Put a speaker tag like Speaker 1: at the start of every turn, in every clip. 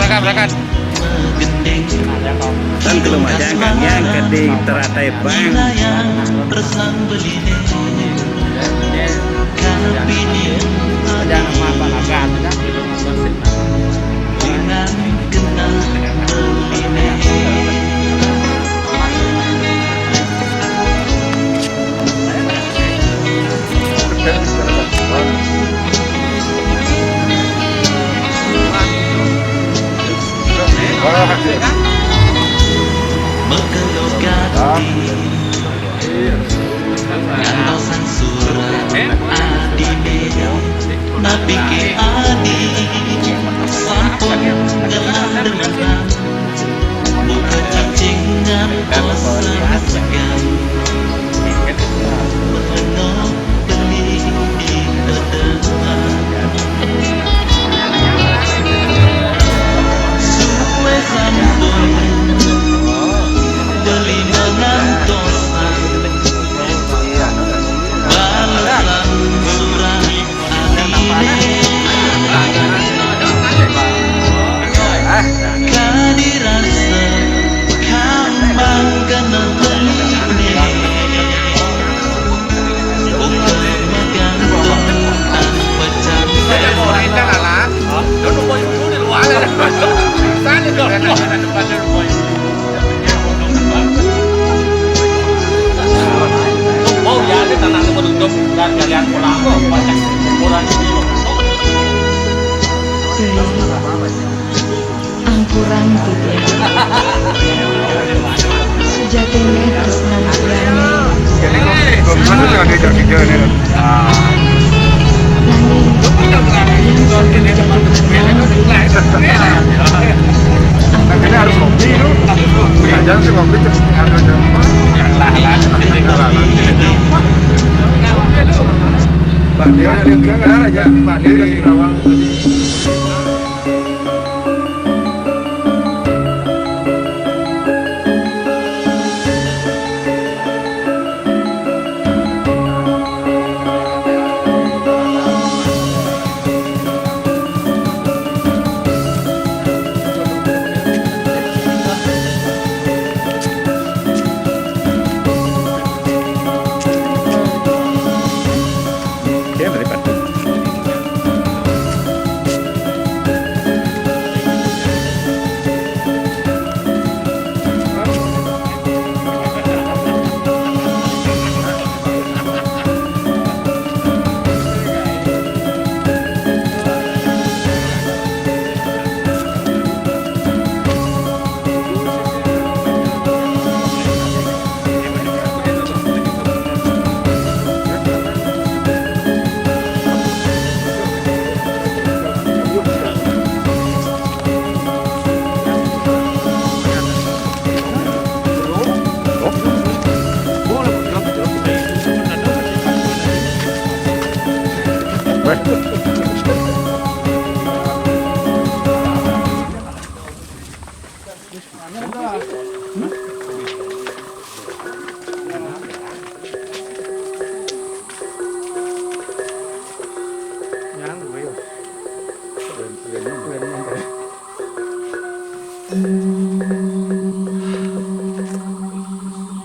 Speaker 1: Berangkat. Dan belum aja yang di teratai bang.
Speaker 2: Ngantosan surat adine nabi ke adi sampun ngelanderan buka cacingan bosan segan meno beli di pedeman suwe sampun beli mengantosan balasan surat adine kadirasa kambang kena beline bukan menggantung tanpa cantik
Speaker 3: oh ya ini tanah menutup dan kalian pulang kok banyak ukuran ini
Speaker 4: angkuran gitu sejatinya terus nantiane
Speaker 1: Ini harus kopi itu. Jangan sih kopi itu. Pak dia lihat aja. Pak dia lagi rawang.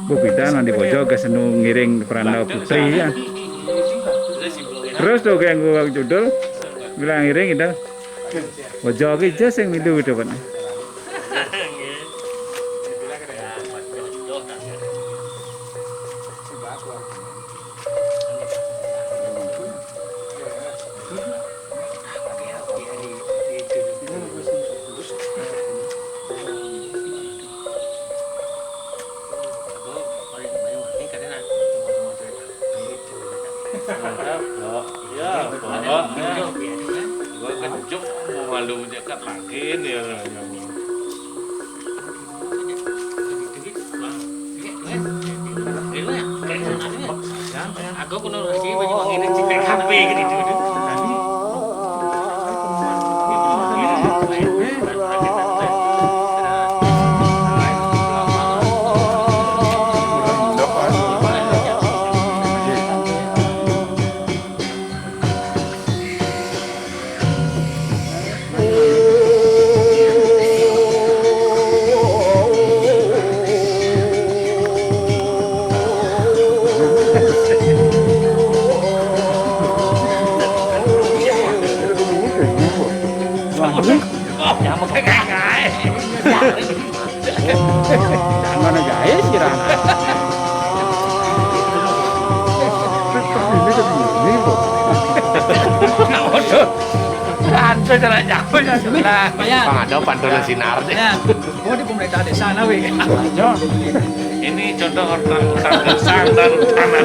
Speaker 5: Bubita nanti bojo ke senu ngiring Pranda Putri ya. Terus tuh kayak gua judul bilang ngiring itu. Bojo ki jas sing milu itu Pak.
Speaker 3: Ya, gue kejuk malu dekat lagi nih. Aku kuno iki bagi mangene sing nek kabeh gitu.
Speaker 5: Jangan mana gaya sih Rana.
Speaker 3: Anso jalan jauh ya sebelah.
Speaker 1: Ada pantulan sinar deh.
Speaker 3: Mau di pemerintah desa nawe.
Speaker 2: Ini contoh orang desa dan tanah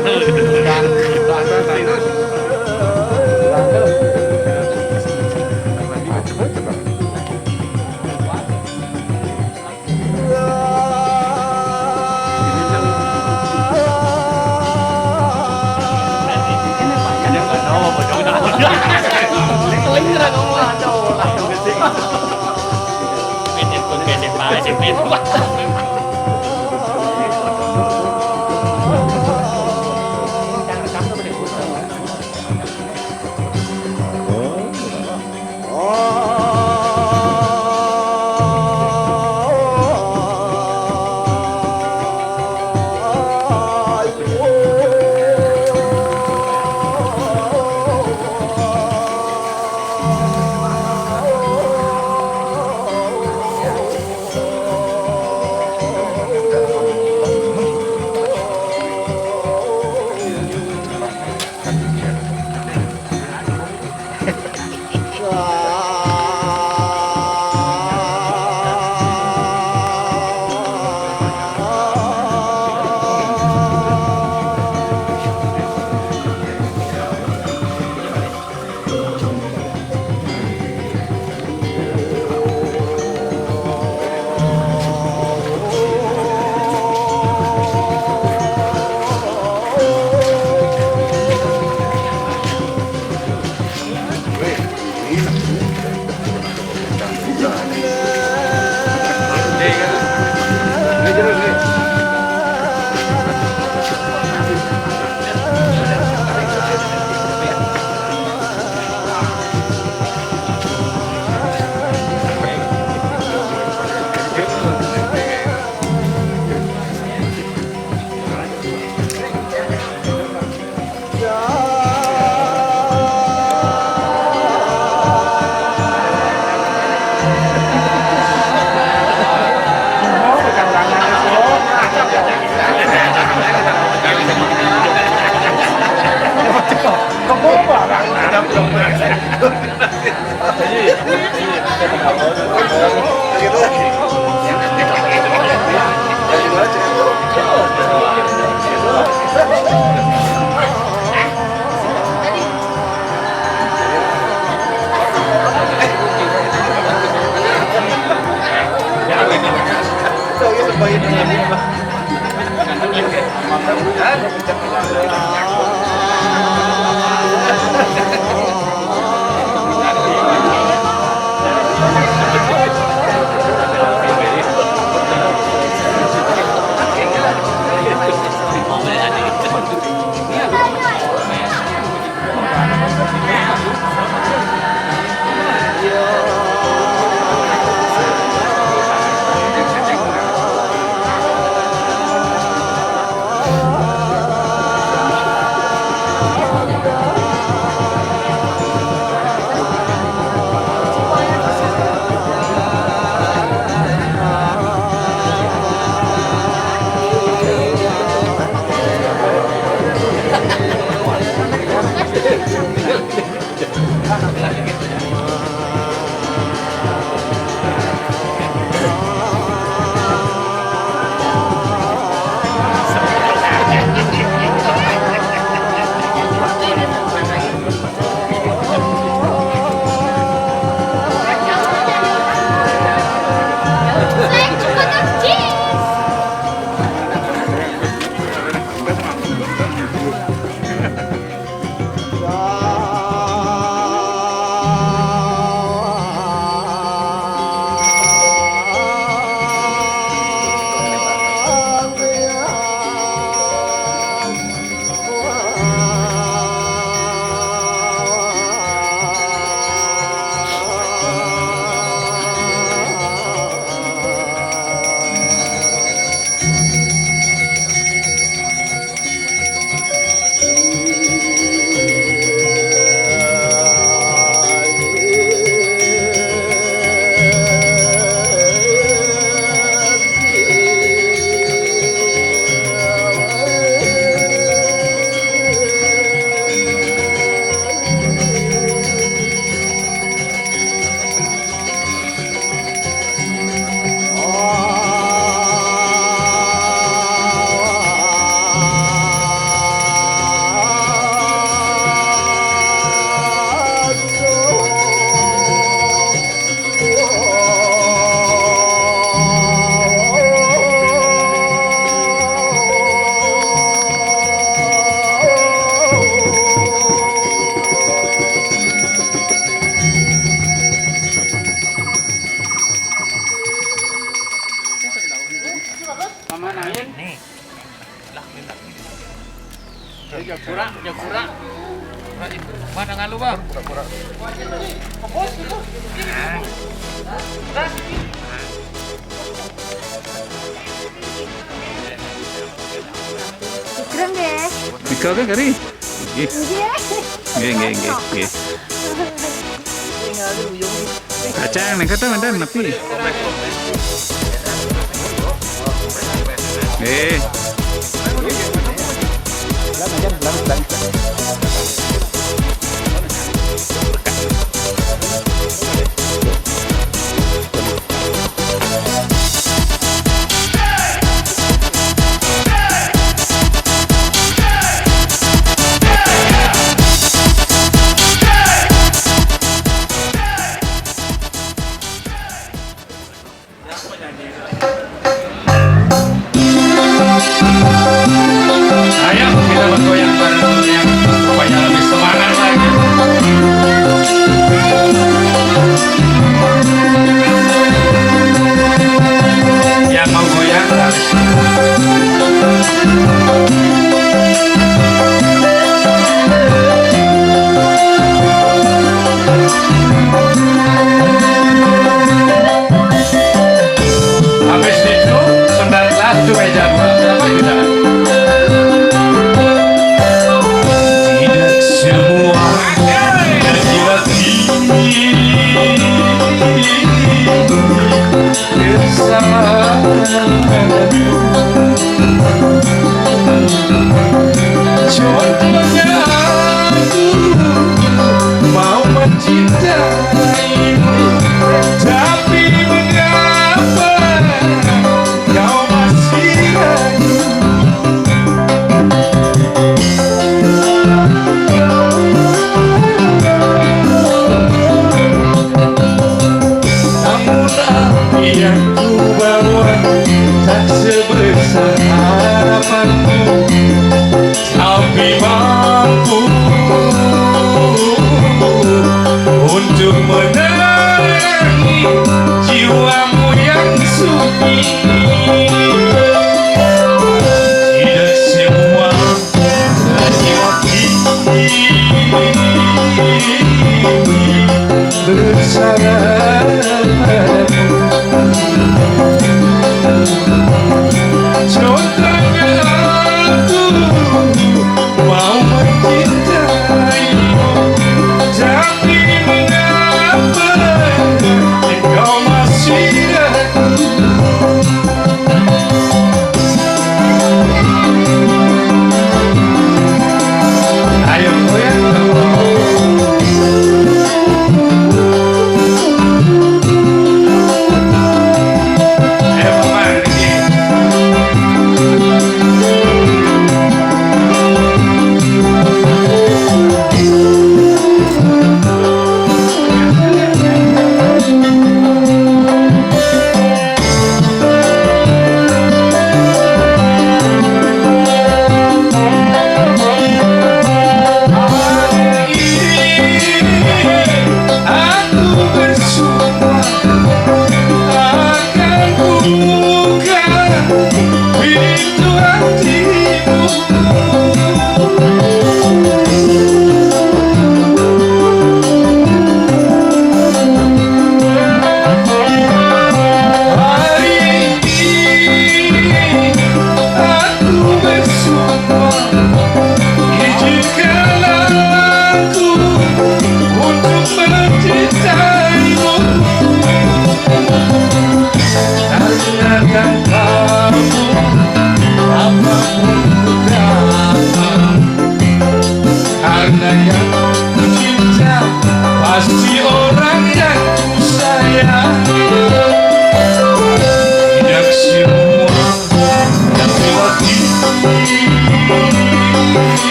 Speaker 2: Pak. Mana dengan lu, Bang?
Speaker 6: Keren deh.
Speaker 5: Ikaw kan kari? Nggih. Nggih. Acang nang kata mandan napi.
Speaker 2: Ayo kita bergoyang bareng yang supaya lebih semangat lagi. Yang mau goyang harus. Habis itu 19 tuh meja berapa kita? Tidak semua laki-laki bersama. Contohnya aku mau mencintaimu, tapi mengapa kau masih ragu? Namun apa yang ku bawa tak sebesar harapanmu, tapi mampu untuk menerangi jiwamu yang sunyi. Tidak semua laki-laki bersama padamu. Contohnya aku mau mencintaimu, tapi mengapa engkau masih ragu? Ayo goyang.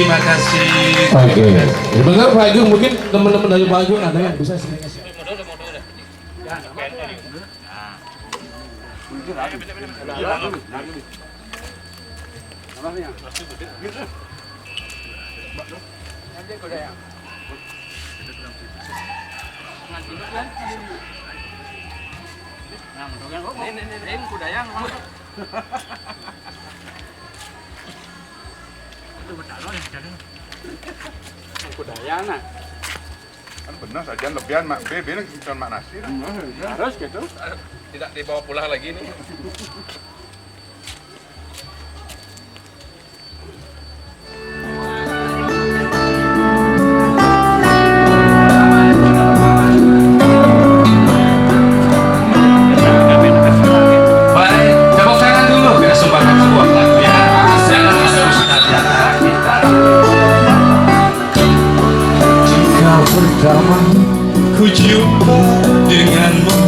Speaker 2: terima kasih.
Speaker 6: Oke. Sebentar Pak Agung, mungkin teman-teman dari Pak Agung ada yang bisa sering kasih.
Speaker 1: Kan benar saja lebihan mak B, B ini bukan mak nasi. Harus gitu.
Speaker 2: Tidak dibawa pulang lagi nih. Baik, tepuk tangan dulu biar sumbangkan sebuah lagu ya. Jangan terus acara kita. Jika pertama ku jumpa denganmu,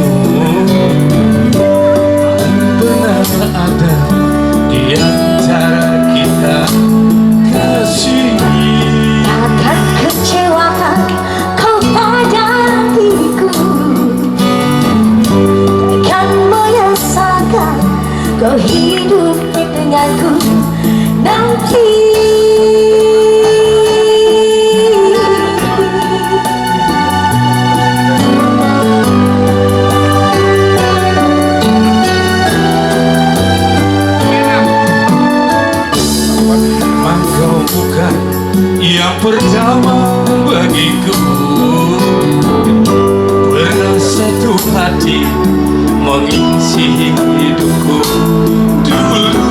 Speaker 2: benar ada di antara kita kasih.
Speaker 7: Takkan kecewakan kau pada diriku, takkan menyesalkan kau hidup denganku nanti.
Speaker 2: Engkau bukan yang pertama bagiku, pernah satu hati mengisi hidupku dulu.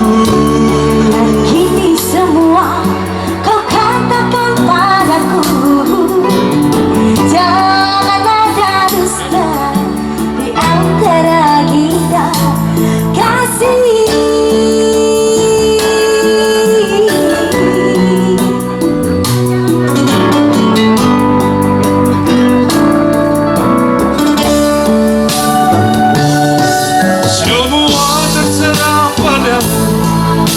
Speaker 7: Kini semua kau katakan padaku, jangan ada dusta di antara kita kasih.
Speaker 2: Semua terserah padamu,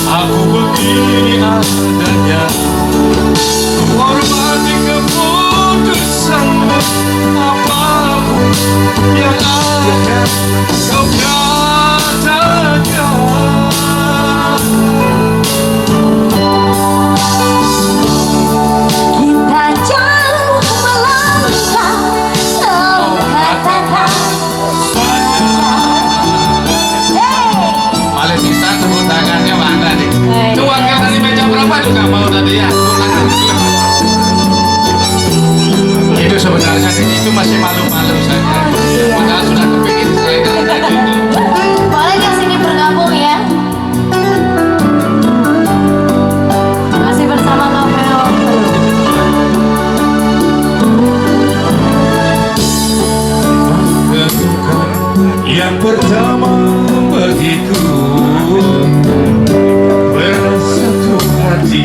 Speaker 2: aku begini adanya. Ku hormati keputusanmu, apapun yang akan kau katakan.
Speaker 7: Kita jauh melangkah, kau katakan
Speaker 2: Paling bisa tepuk tangannya mana nih? Itu wakil dari meja berapa juga mau tadi ya? Itu sebenarnya itu masih malu-malu saja. Padahal sudah kepingin saya dari tadi itu.
Speaker 7: boleh ke sini bergabung ya. Masih bersama Noveo.
Speaker 2: Yang pertama bagiku, bersatu hati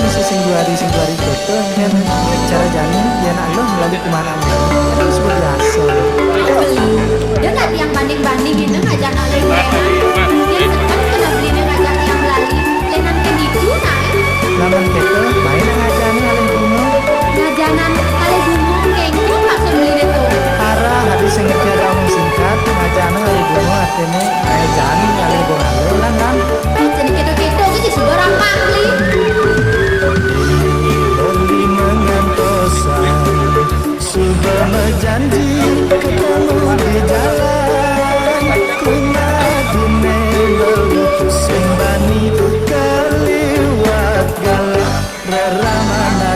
Speaker 8: misi singguari foto kan cara jalan ya nak lo melalui kemana-mana kan seperti biasa.
Speaker 7: Dia nggak yang banding-banding itu ngajak kalian lenan. Dia kan kena belinya ngajak yang melalui lenan ke itu nah.
Speaker 8: Laman kita main ngajaran kalian bunga.
Speaker 7: Ngajanan kalian bunga kayaknya maksud beli itu.
Speaker 8: Arah habis ngerti ada omong singkat ngajaran kalian bunga artinya ngajaran kalian bunga ulang kan.
Speaker 7: Jadi kedo-kedo itu sebarang makli.
Speaker 8: Beli mengantosan sudah berjanji ketemu di jalan kuna dinelo sembani keliwat galak beramana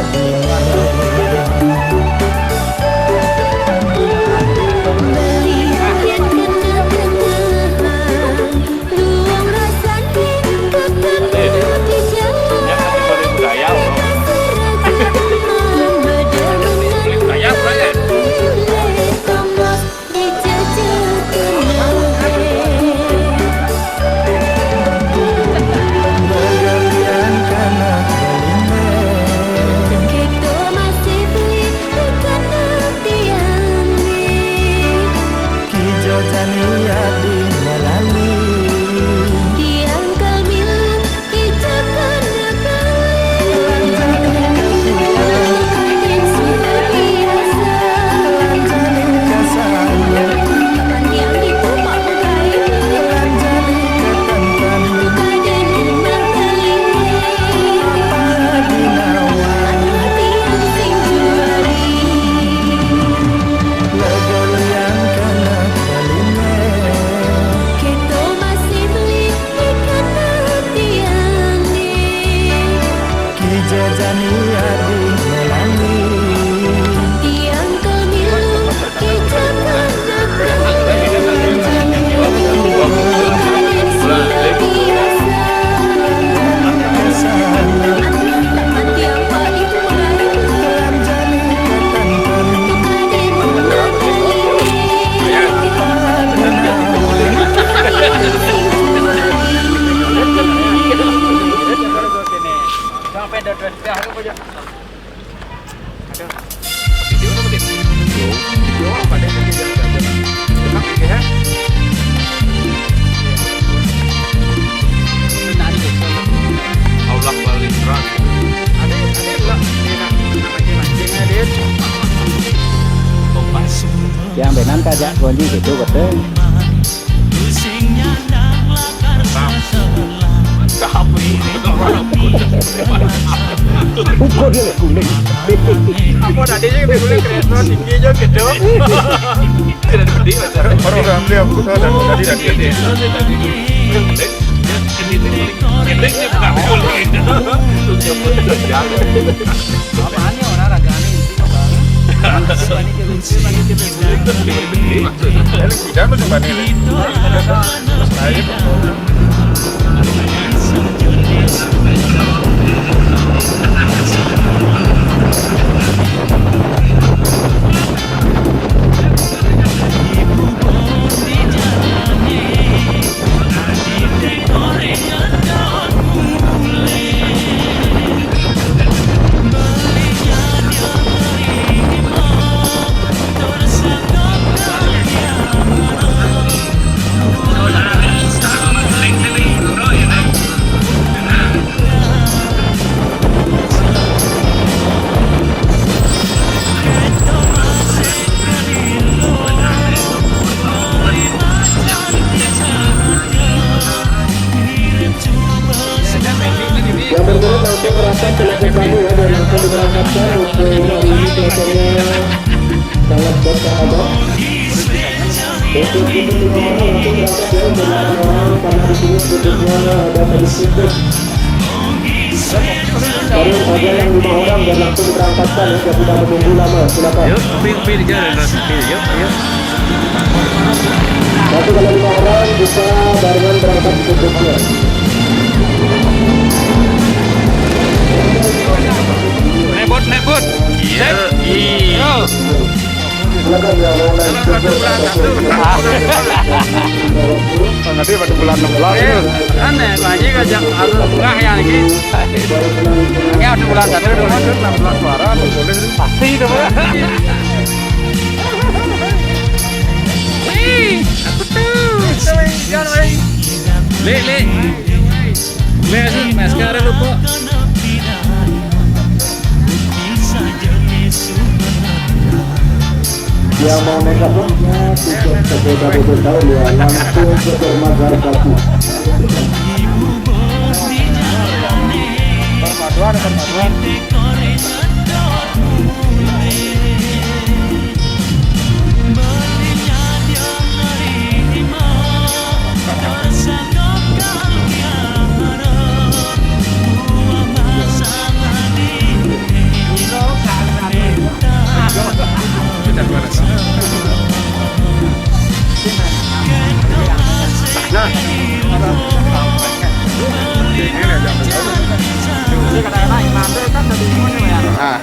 Speaker 9: yang benan kajak kunci gitu betul. Ukur dia kuning.
Speaker 3: Apa tadi sih kuning kreator tinggi aja gitu. Tidak seperti macam.
Speaker 1: Program dia bukan tadi.
Speaker 2: Gedeknya bukan
Speaker 3: Apaannya orang ragani
Speaker 1: Tidak macam ini.
Speaker 9: Baru saja yang 5 orang dan langsung diberangkatkan ya, tidak menunggu lama. Silakan.
Speaker 5: Yuk, pilih jalan yuk.
Speaker 9: Satu kalau 5 orang bisa barengan berangkat berikutnya.
Speaker 2: Nebut. Iya.
Speaker 9: Silakan ya, mulai.
Speaker 1: tadi pada bulan 16 itu.
Speaker 3: Aneh, banyak aja harus tengah yang ini. Ini ada bulan satu, ada bulan
Speaker 1: 16 suara boleh
Speaker 3: pasti itu Pak.
Speaker 5: Maskara lupa.
Speaker 9: Yang mau nekat punya tiket sepeda motor tahun ya langsung ke dermaga 1.
Speaker 1: Nah,